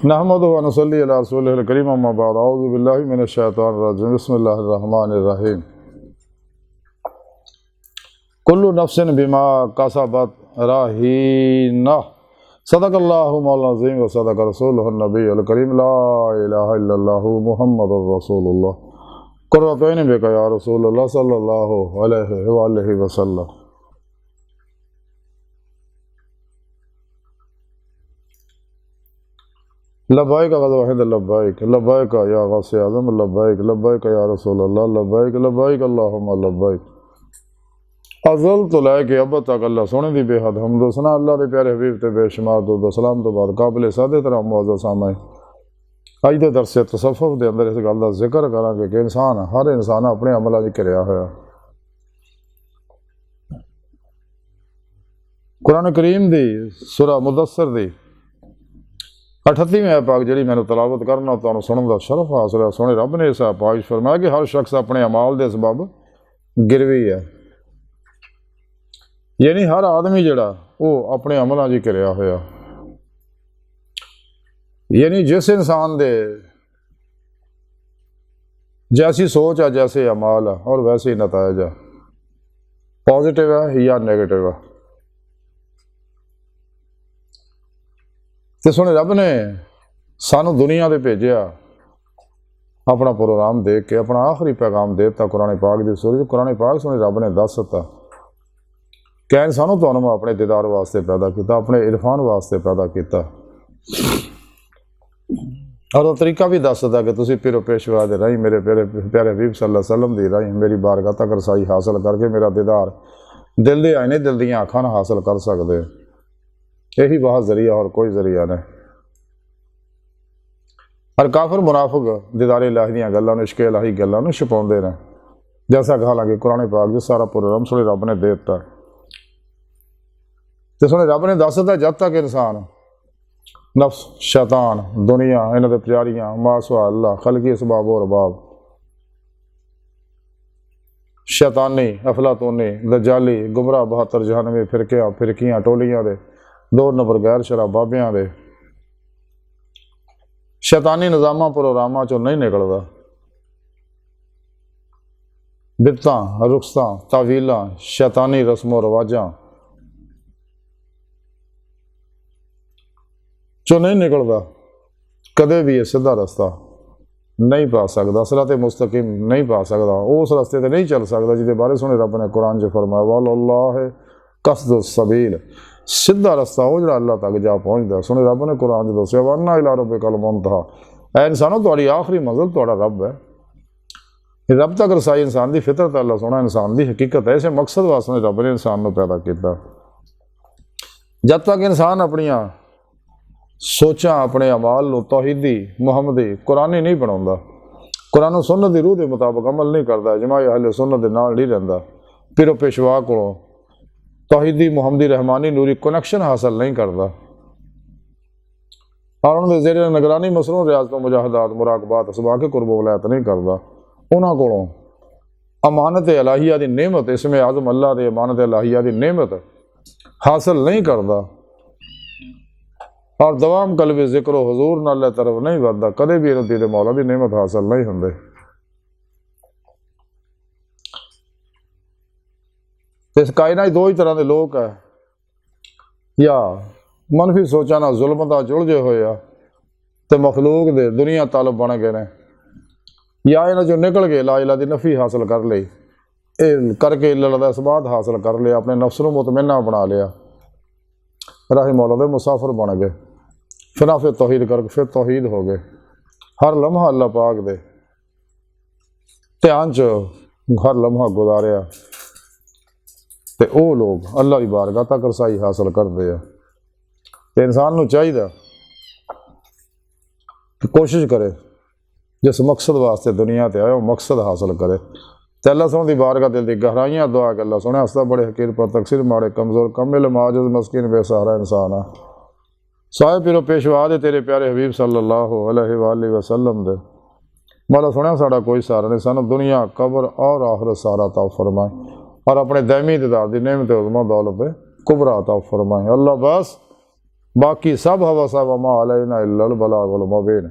नहमदुहु व नसल्ली अला रसूलिहिल करीम अम्मा बाद अऊज़ु बिल्लाहि मिनश शैतानिर रजीम बिस्मिल्लाहिर रहमानिर रहीम कुल्लु नफ्सिन बिमा कसबत रहीना सदक़ल्लाहु मौलाना अज़ीम व सदक़ रसूलुहुन नबियुल करीम ला इलाहा इल्लल्लाहु मुहम्मदुर रसूलुल्लाह क़ुर्रतु ऐनि बिका या रसूलल्लाह सल्लल्लाहु अलैहि व आलिहि वसल्लम। लब्बैक वहिद लब्बैक लब्बैक या गौसे आज़म लब्बैक लब्बैक या रसूल अल्लाह लब्बैक लब्बैक अल्लाहुम्मा लब्बैक। अज़ल तो लैके अब तक अल्लाह सोने दी बेहद हमद सना अल्लाह के प्यारे हबीब ते बेशुमार दुरूद व सलाम तो बाद काबिल सादे तरह मुअज़्ज़ज़ सामईन अज दे दरसे तसव्वुफ़ दे अंदर इस गल दा जिक्र करांगे कि हर इंसान अपने अमलों च घिरिया होया। कुरान करीम दी सूरा मुदस्सिर दी 38वीं आयत पाक जी मैं तलावत करना तो सुनने का शरफ हासिल है। सोने रब ने इस पाक फरमाया कि हर शख्स अपने अमाल के सबब गिरवी है, यानी हर आदमी जड़ा वो अपने अमलों च घिरिया होया। यानी जिस इंसान दे जैसी सोच है जैसे अमाल है और वैसे ही नतायज है, पॉजिटिव है या नेगेटिव है। तो सुने रब ने सानू दुनिया दे भेजा अपना प्रोग्राम देख के अपना आखिरी पैगाम दे दिता कुरान पाक दी सूरत। कुरान पाक सुने रब ने दस दिता कि इंसानों तुहानू मैं अपने दीदार वास्ते पैदा किया, अपने इरफान वास्ते पैदा किया और वो तरीका भी दस दिता कि तुसी पिरो पेशवा दे राही मेरे प्यारे प्यारे हबीब सल्लल्लाहु अलैहि वसल्लम दी राही मेरी बारगाह तक रसाई हासिल करके मेरा दीदार दिल दे आईने दिल दियां अखां नाल हासिल कर सकते। यही वह जरिया और कोई जरिया नहीं। हर काफिर मुनाफिक दीदारे इलाही दी गल्लां इश्क इलाही गल्लां छुपाउंदे ने, जैसा कि हालांकि कुरान पाक च सारा प्रोग्राम सुने रब ने दे दिता। तो सुने रब ने दस दिता जब तक इंसान नफ्स शैतान दुनिया इन्हां दे प्यारियां मासवा अल्लाह खलकी इसबाब और अरबाब शैतानी अफलातूनी दजाली गुमराह 72 जहानवी फिरकियां टोलियां दे 2 नंबर गैर शराब बाबियां दे शैतानी निज़ामां प्रोग्रामां चों नहीं निकलदा, बिदतां रुखसां तावीलां शैतानी रस्मों रवाजां चो नहीं निकलदा, कदे भी ये सीधा रास्ता नहीं पा सकता, सिराते मुस्तकीम नहीं पा सकता, उस रास्ते ते नहीं चल सकता जिहदे बारे सुने रब ने कुरान च फरमाया वल्लाह कसदुस सबील, सीधा रास्ता वो जो अल्लाह तक जा पहुँचता। सुने रब ने कुरान च दस्सिया वन्ना इला रब्बिकल मुंतहा, ऐ इंसानों तुहाडी आखिरी मंजिल तुहाडा रब है। रब तक रसाई इंसान की फितरत अल्लाह सोना इंसान की हकीकत है। इस मकसद वास्ते रब ने इंसान को पैदा किया। जब तक इंसान अपनिया सोचा अपने अमाल नूं तौहीदी मुहम्मदी कुरानी नहीं बनाउंदा, कुरान सुन्नत की रूह के मुताबिक अमल नहीं करता, जमाई अहले सुन्नत दे नाल नहीं रहिंदा, पिरो पेशवा कोलों तौहीदी मुहम्मदी रहमानी नूरी कनैक्शन हासिल नहीं करता और उन्होंने ज़ेरे निगरानी मसलों रियाजतों मुजाहदात मुराकबात असबा के कुर्ब वलायत नहीं करता। उन्होंने कोलों अमानत इलाहिया की नेमत इसमें आज़म अल्लाह के अमानत इलाहिया की नेमत हासिल नहीं करता और दवाम कलबे जिक्र हुजूर नाल तरफ नहीं बढ़ता, कदे भी इन्होंने दीदे मौला की नेमत हासिल नहीं होंदे। इस कायनात दो ही तरह के लोग है, या मनफी सोचा ना जुल्म का जुलझे होया तो मखलूक दे दुनिया तालब बन गए ने, या इन्हें जो निकल गए ला इला दी नफ़ी हासिल कर ली करके इल्ल दा इसबात हासिल कर लिया, अपने नफ्स नूं मुतमन्ना बना लिया, राह मौला दे मुसाफिर बन गए, फिर फिर तौहीद करके फिर तौहीद हो गए। हर लम्हा अल्लाह पाक दे ध्यान च हर लम्हा गुजारिया तो वह लोग अल्लाह की बारगाह तक रसाई हासिल करते हैं। तो इंसान को चाहिए कि कोशिश करे जिस मकसद वास्ते दुनिया ते आया वो मकसद हासिल करे। तो अल्लाह सोने की बारगाह दिल की गहराइयाँ दुआ के अल्लाह सोने हंसदा बड़े हकीर पर तकसीर माड़े कमज़ोर कमिल माजिज़ मस्किन बेसहारा इंसान है। साहिब पिरो पेशवा दे तेरे प्यारे हबीब सल्लल्लाहु अलैहि वसल्लम दे मौला सुनिया साड़ा कोई सहारा नहीं, सानू दुनिया कब्र और आखिरत सारा अता फरमाए और अपने दैमी दीदार दी नेमत उज़्मा दौलत कुबरा अता फरमाए। अल्लाह बस बाकी सब हवा सा वमा अलैना इल्लल बलागुल मुबीन।